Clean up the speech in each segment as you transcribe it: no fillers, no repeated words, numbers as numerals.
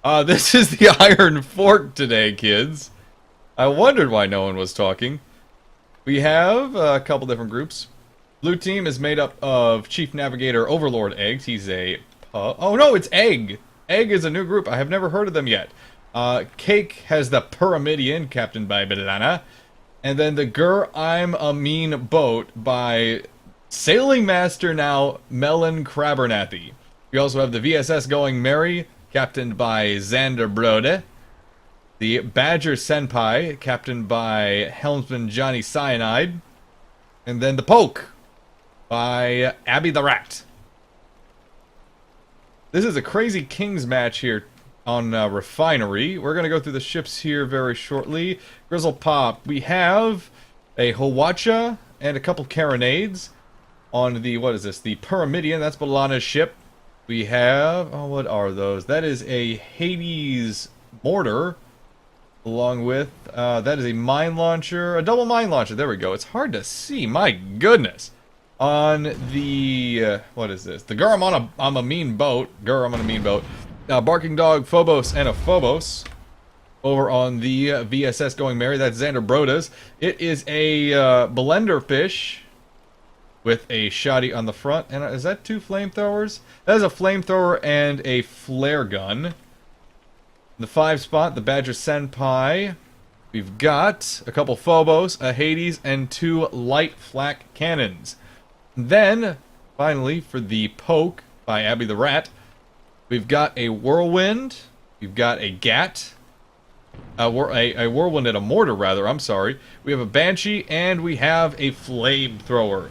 This is the Iron Fork today, kids. I wondered why no one was talking. We have a couple different groups. Blue team is made up of Chief Navigator Overlord Eggs. He's a... oh no, it's Egg! Egg is a new group. I have never heard of them yet. Cake has the Pyramidian, captained by Belana. And then the I'm a Mean Boat by Sailing Master now, Melon Crabernathy. We also have the VSS Going Merry, captained by Xander Brode. The Badger Senpai, captained by Helmsman Johnny Cyanide. And then the Poke by Abby the Rat. This is a crazy Kings match here on Refinery. We're going to go through the ships here very shortly. Grizzle Pop, we have a Hawacha and a couple carronades on the, what is this? The Pyramidian, that's Balana's ship. We have, oh, what are those? That is a Hades mortar, along with, that is a mine launcher, a double mine launcher. There we go. It's hard to see, my goodness. On the, what is this? The I'm a Mean Boat. I'm on a Mean Boat. Barking Dog, Phobos, and a Phobos. Over on the VSS Going Merry, that's Xander Brodas. It is a blender fish with a shoddy on the front. And is that two flamethrowers? That is a flamethrower and a flare gun. The 5 spot, the Badger Senpai. We've got a couple Phobos, a Hades, and 2 light flak cannons. Then, finally, for the Poke by Abby the Rat, we've got a Whirlwind, we've got a Gat, a Whirlwind and a Mortar, rather, I'm sorry. We have a Banshee, and we have a Flamethrower.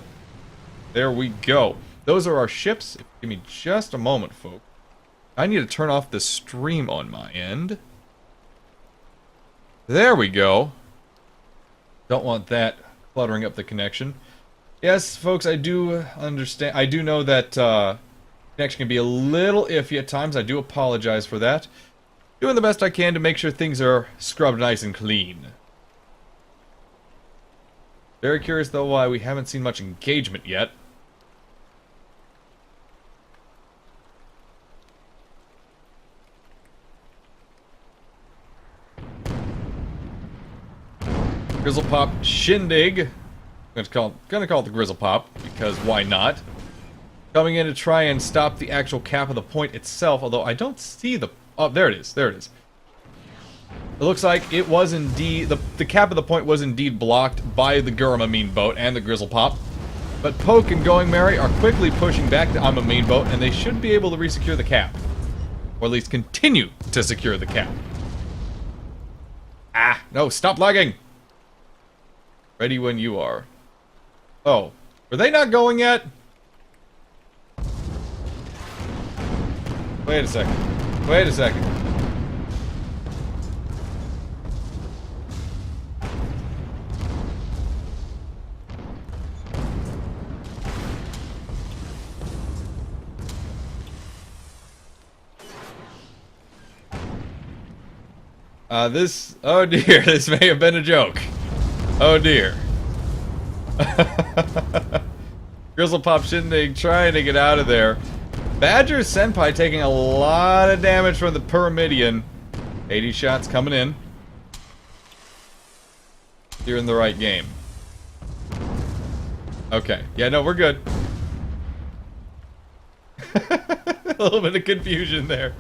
There we go. Those are our ships. Give me just a moment, folks. I need to turn off the stream on my end. There we go. Don't want that cluttering up the connection. Yes, folks, I do understand. I do know that connection can be a little iffy at times. I do apologize for that. Doing the best I can to make sure things are scrubbed nice and clean. Very curious, though, why we haven't seen much engagement yet. Grizzle Pop Shindig. I'm gonna call it the Grizzle Pop, because why not? Coming in to try and stop the actual cap of the point itself, although I don't see the... oh, there it is, there it is. It looks like it was indeed... the cap of the point was indeed blocked by the I'm a Mean Boat and the Grizzle Pop. But Poke and Going Merry are quickly pushing back the I'm a Mean Boat, and they should be able to resecure the cap. Or at least continue to secure the cap. Ah, no, stop lagging! Ready when you are. Oh, were they not going yet? Wait a second. Wait a second. Oh dear, this may have been a joke. Oh dear. Grizzle Pop Shindig trying to get out of there. Badger Senpai taking a lot of damage from the Pyramidian. 80 shots coming in. You're in the right game. Okay. Yeah, no, we're good. A little bit of confusion there.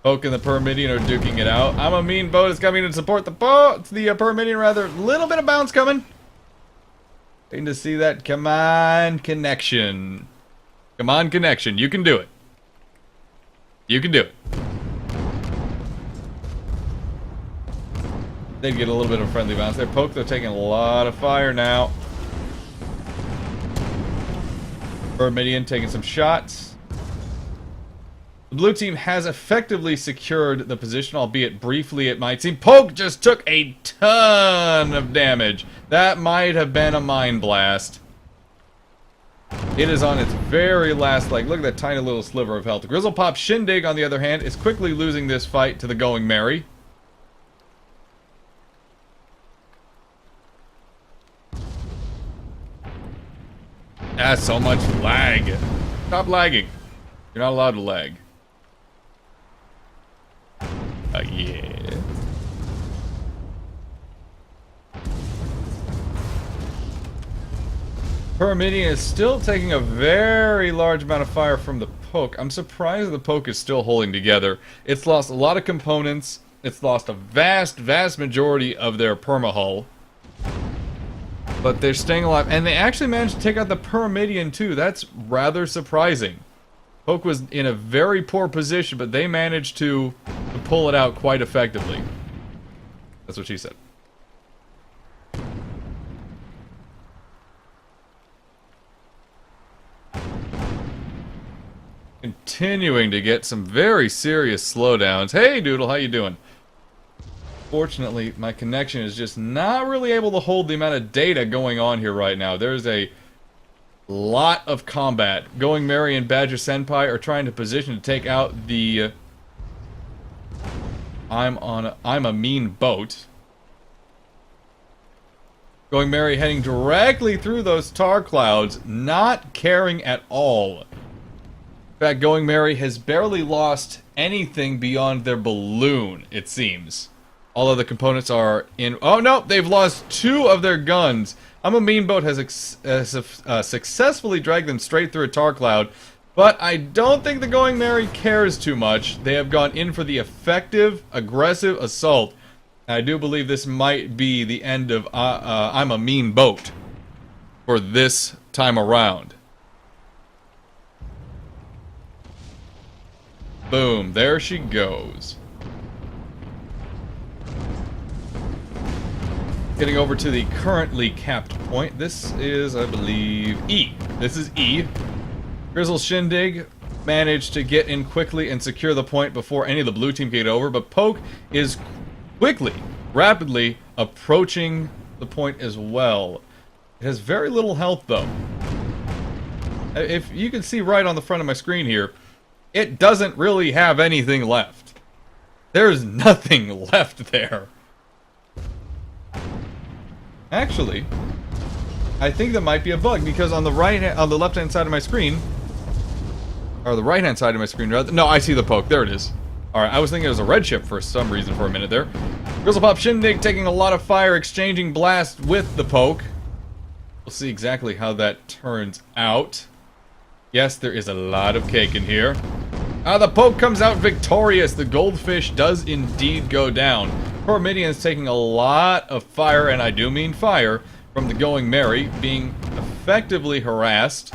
Poke and the Pyramidian are duking it out. I'm a Mean Boat is coming to support the Pyramidian, rather. Little bit of bounce coming. Waiting to see that. Come on, connection. Come on, connection. You can do it. You can do it. They get a little bit of a friendly bounce there. Poke, they're taking a lot of fire now. Pyramidian taking some shots. The blue team has effectively secured the position, albeit briefly it might seem. Poke just took a ton of damage. That might have been a Mind Blast. It is on its very last leg. Look at that tiny little sliver of health. Grizzlepop Shindig, on the other hand, is quickly losing this fight to the Going Merry. That's so much lag. Stop lagging. You're not allowed to lag. Yeah. Pyramidion is still taking a very large amount of fire from the Poke. I'm surprised the Poke is still holding together. It's lost a lot of components. It's lost a vast, vast majority of their permahull. But they're staying alive. And they actually managed to take out the Pyramidion too. That's rather surprising. Poke was in a very poor position, but they managed to pull it out quite effectively. That's what she said. Continuing to get some very serious slowdowns. Hey, Doodle, how you doing? Fortunately, my connection is just not really able to hold the amount of data going on here right now. There's a lot of combat. Going Merry and Badger Senpai are trying to position to take out the I'm a mean boat. Going Merry heading directly through those tar clouds, not caring at all. In fact, Going Merry has barely lost anything beyond their balloon, it seems. All of the components are in... Oh, no! They've lost 2 of their guns. I'm a Mean Boat has successfully dragged them straight through a tar cloud, but I don't think the Going Merry cares too much. They have gone in for the effective, aggressive assault. I do believe this might be the end of I'm a Mean Boat for this time around. Boom, there she goes. Getting over to the currently capped point. This is, I believe, E. This is E. Grizzle Shindig managed to get in quickly and secure the point before any of the blue team could get over, but Poke is quickly, rapidly approaching the point as well. It has very little health, though. If you can see right on the front of my screen here, it doesn't really have anything left. There's nothing left there. Actually, I think that might be a bug, because on the left-hand side of my screen, or the right-hand side of my screen, rather. No, I see the Poke. There it is. Alright, I was thinking it was a red ship for some reason for a minute there. Grizzlepop Shindig taking a lot of fire, exchanging blasts with the Poke. We'll see exactly how that turns out. Yes, there is a lot of cake in here. The Poke comes out victorious. The goldfish does indeed go down. Pyramidion is taking a lot of fire, and I do mean fire, from the Going Merry, being effectively harassed.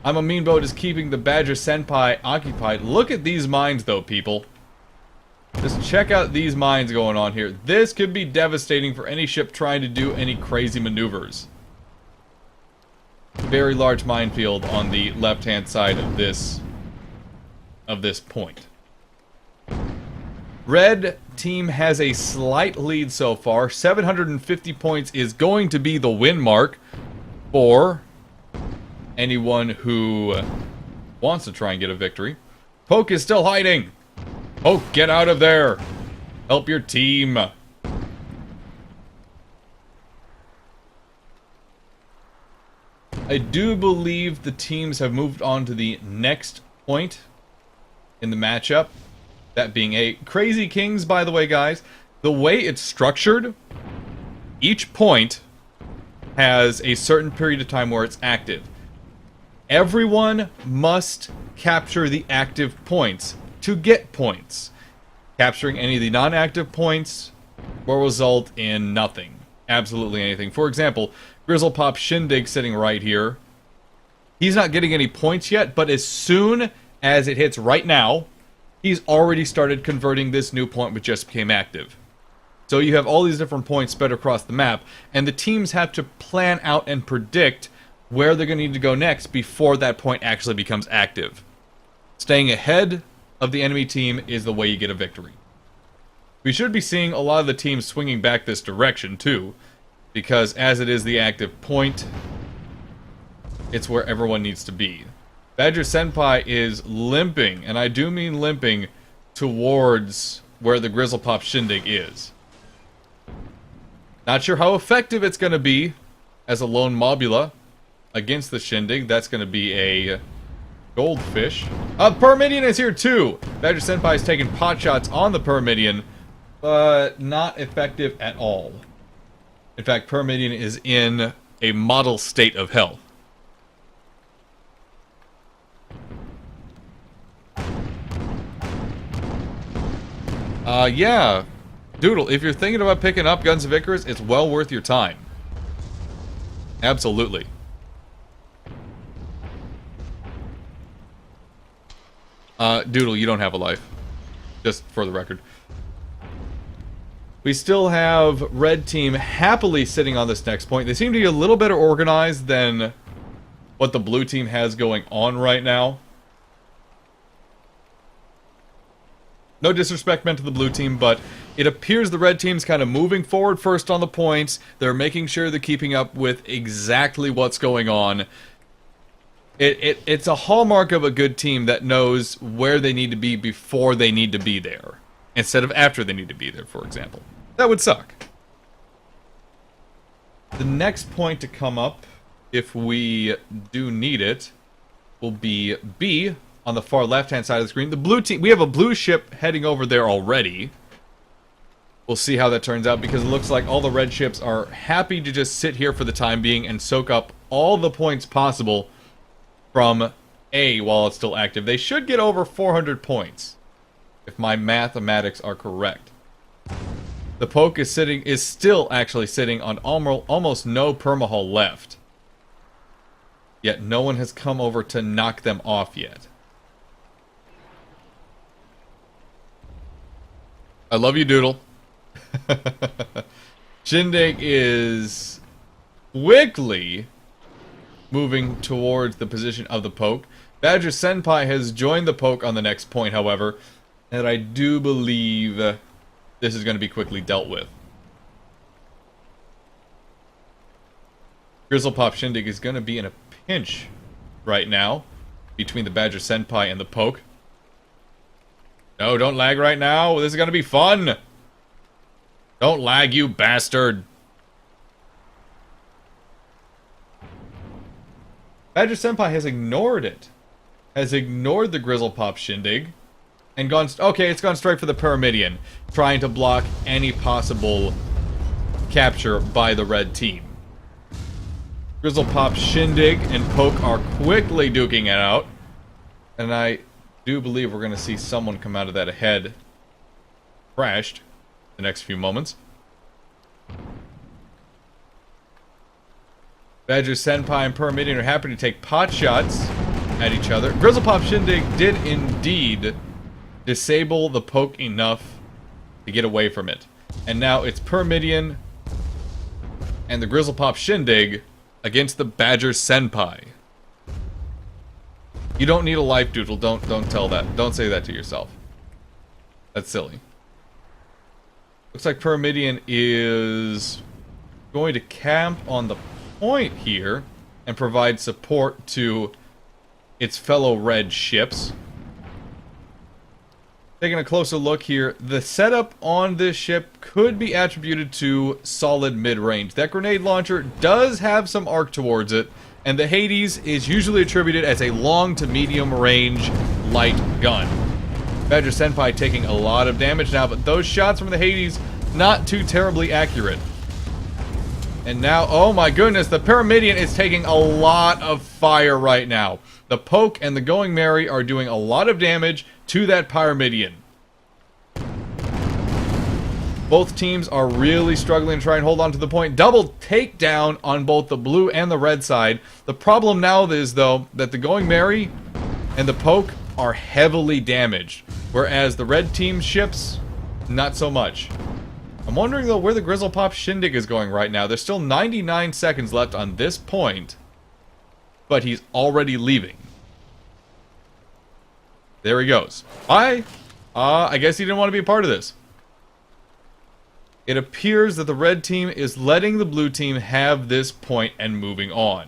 I'm a Mean Boat is keeping the Badger Senpai occupied. Look at these mines, though, people. Just check out these mines going on here. This could be devastating for any ship trying to do any crazy maneuvers. Very large minefield on the left-hand side of this point. Red team has a slight lead so far. 750 points is going to be the win mark for anyone who wants to try and get a victory. Poke is still hiding. Poke, get out of there. Help your team. I do believe the teams have moved on to the next point in the matchup. That being a Crazy Kings, by the way, guys. The way it's structured, each point has a certain period of time where it's active. Everyone must capture the active points to get points. Capturing any of the non-active points will result in nothing. Absolutely anything. For example, Grizzlepop Shindig sitting right here. He's not getting any points yet, but as soon as it hits right now, he's already started converting this new point which just became active. So you have all these different points spread across the map, and the teams have to plan out and predict where they're going to need to go next before that point actually becomes active. Staying ahead of the enemy team is the way you get a victory. We should be seeing a lot of the teams swinging back this direction too, because as it is the active point, It's where everyone needs to be. Badger Senpai is limping, and I do mean limping, towards where the Grizzlepop Shindig is. Not sure how effective it's going to be as a lone Mobula against the Shindig. That's going to be a goldfish. Pyramidion is here too! Badger Senpai is taking pot shots on the Pyramidion, but not effective at all. In fact, Pyramidion is in a model state of health. Yeah. Doodle, if you're thinking about picking up Guns of Icarus, it's well worth your time. Absolutely. Doodle, you don't have a life. Just for the record. We still have Red Team happily sitting on this next point. They seem to be a little better organized than what the Blue Team has going on right now. No disrespect meant to the Blue Team, but it appears the Red Team's kind of moving forward first on the points. They're making sure they're keeping up with exactly what's going on. It's a hallmark of a good team that knows where they need to be before they need to be there, instead of after they need to be there, for example. That would suck. The next point to come up, if we do need it, will be B on the far left-hand side of the screen. The blue team, we have a blue ship heading over there already. We'll see how that turns out, because it looks like all the red ships are happy to just sit here for the time being and soak up all the points possible from A while it's still active. They should get over 400 points, if my mathematics are correct. The Poke is still actually sitting on almost no permahull left. Yet no one has come over to knock them off yet. I love you, Doodle. Shindig is quickly moving towards the position of the Poke. Badger Senpai has joined the Poke on the next point, however, and I do believe this is going to be quickly dealt with. Grizzlepop Shindig is going to be in a pinch right now between the Badger Senpai and the Poke. No, don't lag right now. This is going to be fun. Don't lag, you bastard. Badger Senpai has ignored it. Has ignored the Grizzlepop Shindig. And gone... Okay, it's gone straight for the Pyramidion. Trying to block any possible capture by the red team. Grizzlepop Shindig and Poke are quickly duking it out. And I do believe we're going to see someone come out of that ahead. Crashed. The next few moments. Badger Senpai and Pyramidion are happy to take pot shots at each other. Grizzlepop Shindig did indeed disable the Poke enough to get away from it. And now it's Pyramidion and the Grizzlepop Shindig against the Badger Senpai. You don't need a life, Doodle. Don't tell that. Don't say that to yourself. That's silly. Looks like Pyramidion is going to camp on the point here and provide support to its fellow red ships. Taking a closer look here, the setup on this ship could be attributed to solid mid-range. That grenade launcher does have some arc towards it, and the Hades is usually attributed as a long to medium range light gun. Badger Senpai taking a lot of damage now, but those shots from the Hades, not too terribly accurate. And now, oh my goodness, the Pyramidion is taking a lot of fire right now. The Poke and the Going Merry are doing a lot of damage to that Pyramidion. Both teams are really struggling to try and hold on to the point. Double takedown on both the blue and the red side. The problem now is, though, that the Going Merry and the Poke are heavily damaged, whereas the red team ships, not so much. I'm wondering, though, where the Grizzlepop Shindig is going right now. There's still 99 seconds left on this point, but he's already leaving. There he goes. Bye! I guess he didn't want to be a part of this. It appears that the red team is letting the blue team have this point and moving on.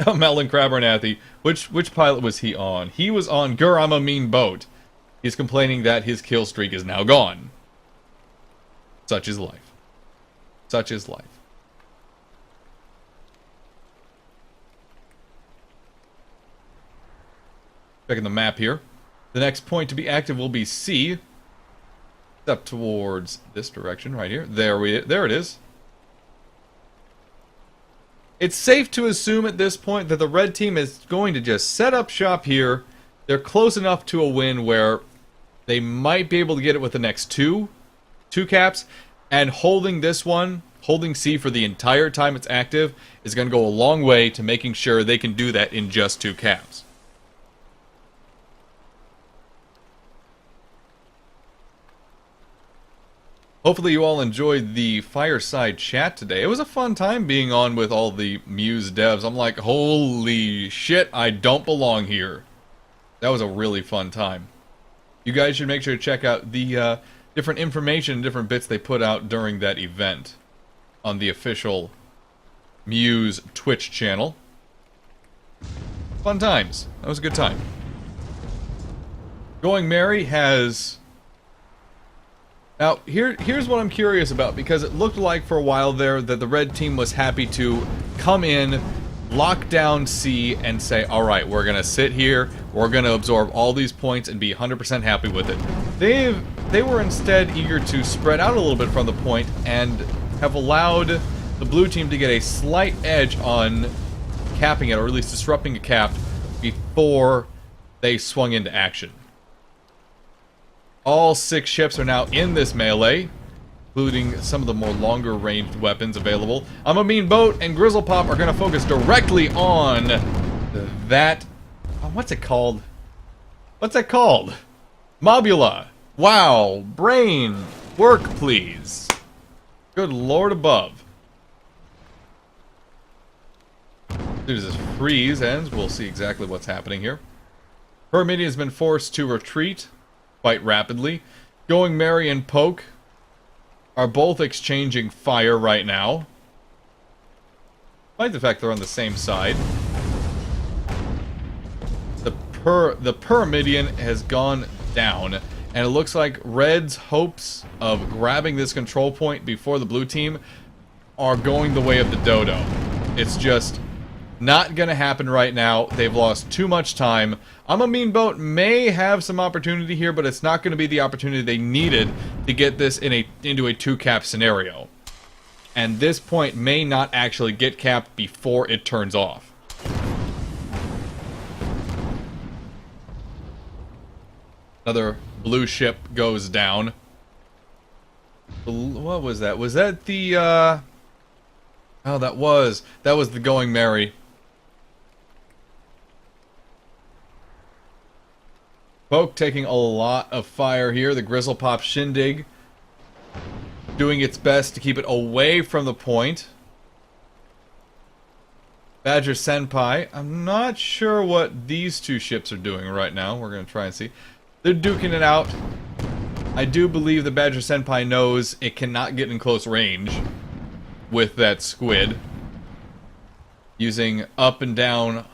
Melon Crabernathy. Which pilot was he on? He was on Gur, I'm a mean boat. He's complaining that his kill streak is now gone. Such is life. Such is life. Checking the map here. The next point to be active will be C. Up towards this direction right here. There it is. It's safe to assume at this point that the red team is going to just set up shop here. They're close enough to a win where they might be able to get it with the next two caps, and holding this one, holding C for the entire time it's active, is going to go a long way to making sure they can do that in just 2 caps. Hopefully you all enjoyed the fireside chat today. It was a fun time being on with all the Muse devs. I'm like, holy shit, I don't belong here. That was a really fun time. You guys should make sure to check out the different information and different bits they put out during that event on the official Muse Twitch channel. Fun times. That was a good time. Going Merry has... Now, here's what I'm curious about, because it looked like for a while there that the red team was happy to come in, lock down C, and say, alright, we're going to sit here, we're going to absorb all these points and be 100% happy with it. They were instead eager to spread out a little bit from the point and have allowed the blue team to get a slight edge on capping it, or at least disrupting a cap, before they swung into action. All 6 ships are now in this melee, including some of the more longer ranged weapons available. I'm a Mean Boat and Grizzlepop are going to focus directly on that... Oh, what's it called? What's that called? Mobula. Wow. Brain. Work, please. Good lord above. As soon as this freeze ends, we'll see exactly what's happening here. Pyramidion has been forced to retreat quite rapidly. Going Merry and Poke are both exchanging fire right now. Despite the fact they're on the same side. The Pyramidion has gone down, and it looks like Red's hopes of grabbing this control point before the blue team are going the way of the dodo. It's just not gonna happen right now. They've lost too much time. I'm a Mean Boat may have some opportunity here, but it's not gonna be the opportunity they needed to get this into a 2-cap scenario. And this point may not actually get capped before it turns off. Another blue ship goes down. What was that? Was that the Oh, that was the Going Merry. Poke taking a lot of fire here. The Grizzlepop Shindig doing its best to keep it away from the point. Badger Senpai. I'm not sure what these 2 ships are doing right now. We're going to try and see. They're duking it out. I do believe the Badger Senpai knows it cannot get in close range with that squid. Using up and down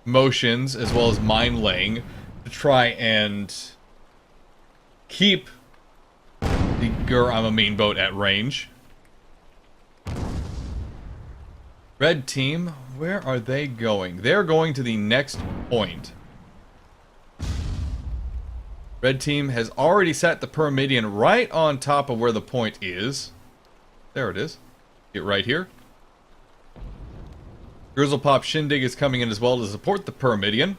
motions as well as mine laying to try and keep the Gur I'm a Mean Boat at range. Red team, where are they going? They're going to the next point. Red team has already set the Pyramidion right on top of where the point is. There it is. Get right here. Grizzlepop Shindig is coming in as well to support the Pyramidion.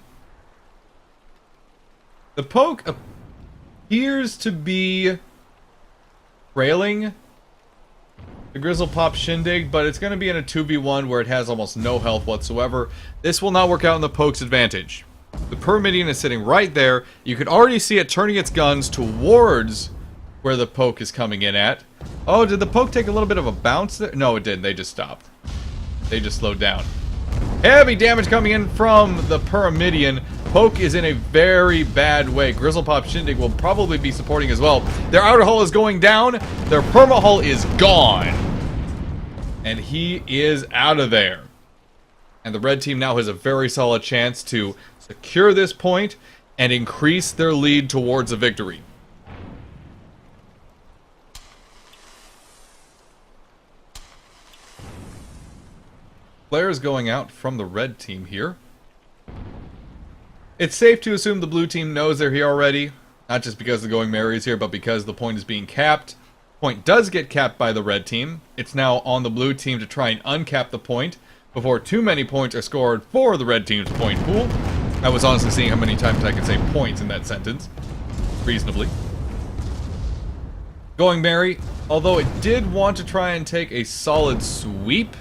The Poke appears to be trailing the Grizzlepop Shindig, but it's going to be in a 2v1 where it has almost no health whatsoever. This will not work out in the Poke's advantage. The Pyramidion is sitting right there. You can already see it turning its guns towards where the Poke is coming in at. Oh, did the Poke take a little bit of a bounce there? No, it didn't. They just stopped. They just slowed down. Heavy damage coming in from the Pyramidion. Poke is in a very bad way. Grizzlepop Shindig will probably be supporting as well. Their outer hull is going down. Their perma hull is gone. And he is out of there. And the red team now has a very solid chance to secure this point and increase their lead towards a victory. Players going out from the red team here. It's safe to assume the blue team knows they're here already, not just because the Going Merry is here, but because the point is being capped. Point does get capped by the red team. It's now on the blue team to try and uncap the point before too many points are scored for the red team's point pool. I was honestly seeing how many times I could say points in that sentence, reasonably. Going Merry, although it did want to try and take a solid sweep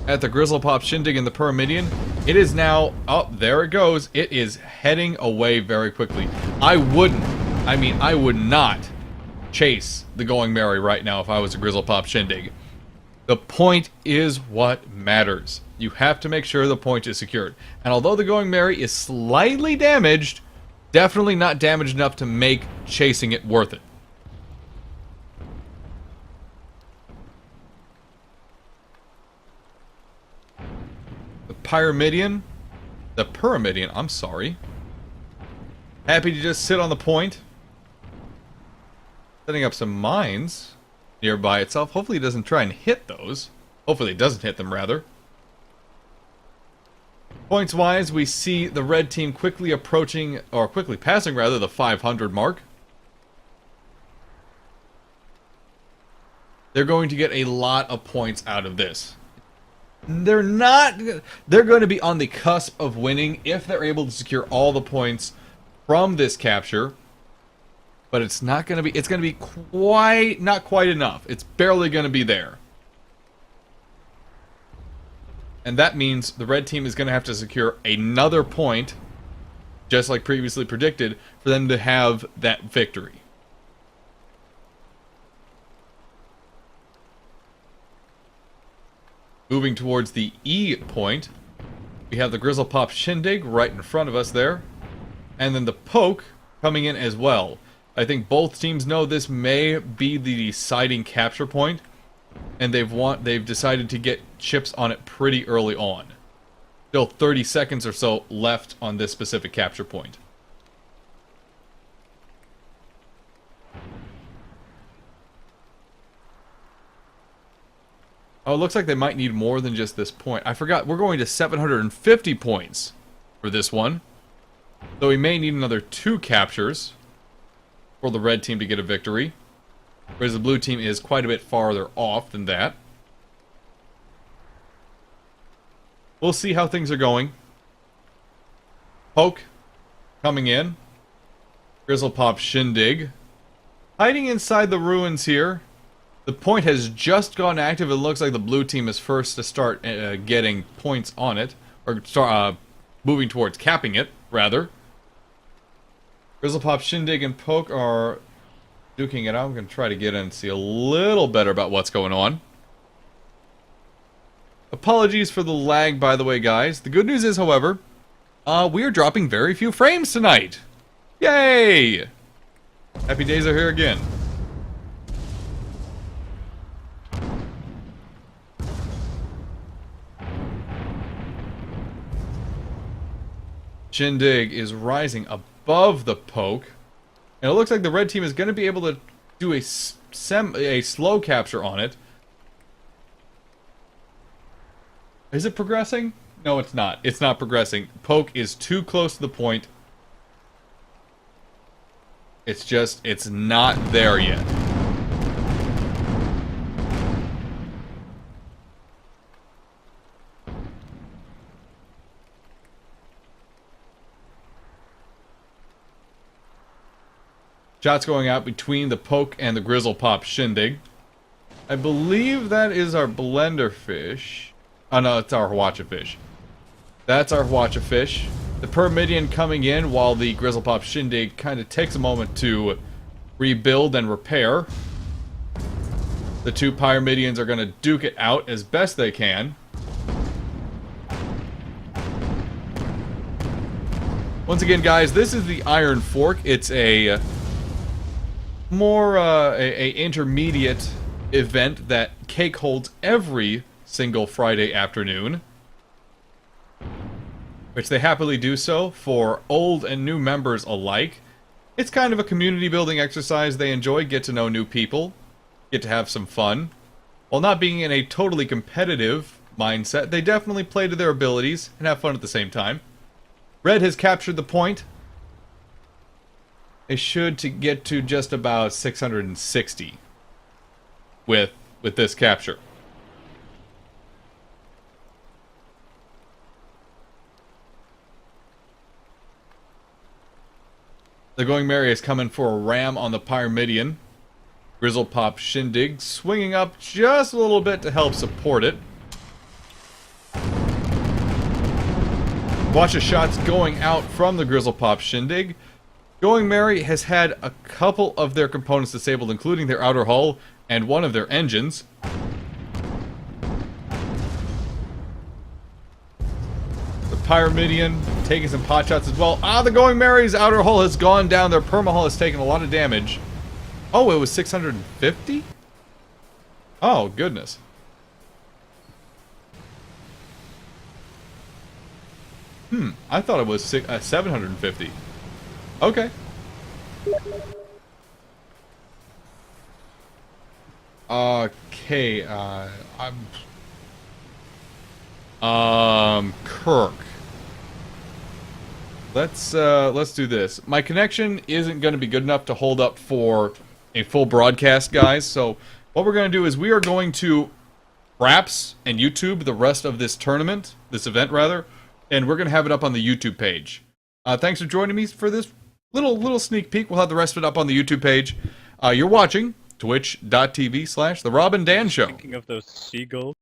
at the Grizzlepop Shindig and the Pyramidion, it is now, oh, there it goes. It is heading away very quickly. I would not chase the Going Merry right now if I was a Grizzlepop Shindig. The point is what matters. You have to make sure the point is secured. And although the Going Merry is slightly damaged, definitely not damaged enough to make chasing it worth it. Pyramidion, I'm sorry. Happy to just sit on the point. Setting up some mines nearby itself. Hopefully it doesn't try and hit those. Hopefully it doesn't hit them, rather. Points-wise, we see the red team quickly approaching, or quickly passing, rather, the 500 mark. They're going to get a lot of points out of this. They're going to be on the cusp of winning if they're able to secure all the points from this capture. But it's not going to be, it's going to be not quite enough. It's barely going to be there. And that means the red team is going to have to secure another point, just like previously predicted, for them to have that victory. Moving towards the E point, we have the Grizzlepop Shindig right in front of us there. And then the Poke coming in as well. I think both teams know this may be the deciding capture point, and they've decided to get chips on it pretty early on. Still 30 seconds or so left on this specific capture point. Oh, it looks like they might need more than just this point. I forgot, we're going to 750 points for this one. So we may need another 2 captures for the red team to get a victory. Whereas the blue team is quite a bit farther off than that. We'll see how things are going. Poke coming in. Grizzlepop Shindig hiding inside the ruins here. The point has just gone active. It looks like the blue team is first to start getting points on it. Or start moving towards capping it, rather. Grizzlepop Shindig and Poke are duking it out. I'm going to try to get in and see a little better about what's going on. Apologies for the lag, by the way, guys. The good news is, however, we are dropping very few frames tonight. Yay! Happy days are here again. Shindig is rising above the Poke. And it looks like the red team is going to be able to do a slow capture on it. Is it progressing? No, it's not. It's not progressing. Poke is too close to the point. It's not there yet. Shots going out between the Poke and the Grizzlepop Shindig. I believe that is our blender fish. Oh no, it's our Hwacha fish. That's our Hwacha fish. The Pyramidion coming in while the Grizzlepop Shindig kind of takes a moment to rebuild and repair. The 2 Pyramidions are going to duke it out as best they can. Once again, guys, this is the Iron Fork. It's a more a intermediate event that Cake holds every single Friday afternoon. which they happily do so for old and new members alike. It's kind of a community building exercise they enjoy, get to know new people, get to have some fun. While not being in a totally competitive mindset, they definitely play to their abilities and have fun at the same time. Red has captured the point. They should get to just about 660 with this capture. The Going Merry is coming for a ram on the Pyramidion. Grizzlepop Shindig swinging up just a little bit to help support it. Watch the shots going out from the Grizzlepop Shindig. Going Merry has had a couple of their components disabled, including their outer hull and one of their engines. The Pyramidion taking some pot shots as well. The Going Merry's outer hull has gone down. Their perma hull has taken a lot of damage. Oh, it was 650? Oh, goodness. I thought it was 750. Okay. Okay, Kirk. Let's do this. My connection isn't going to be good enough to hold up for a full broadcast, guys. So what we're going to do is we are going to Fraps and YouTube the rest of this tournament, this event rather, and we're going to have it up on the YouTube page. Thanks for joining me for this little sneak peek. We'll have the rest of it up on the YouTube page. You're watching twitch.tv/The Rob and Dan Show. Thinking of those seagulls.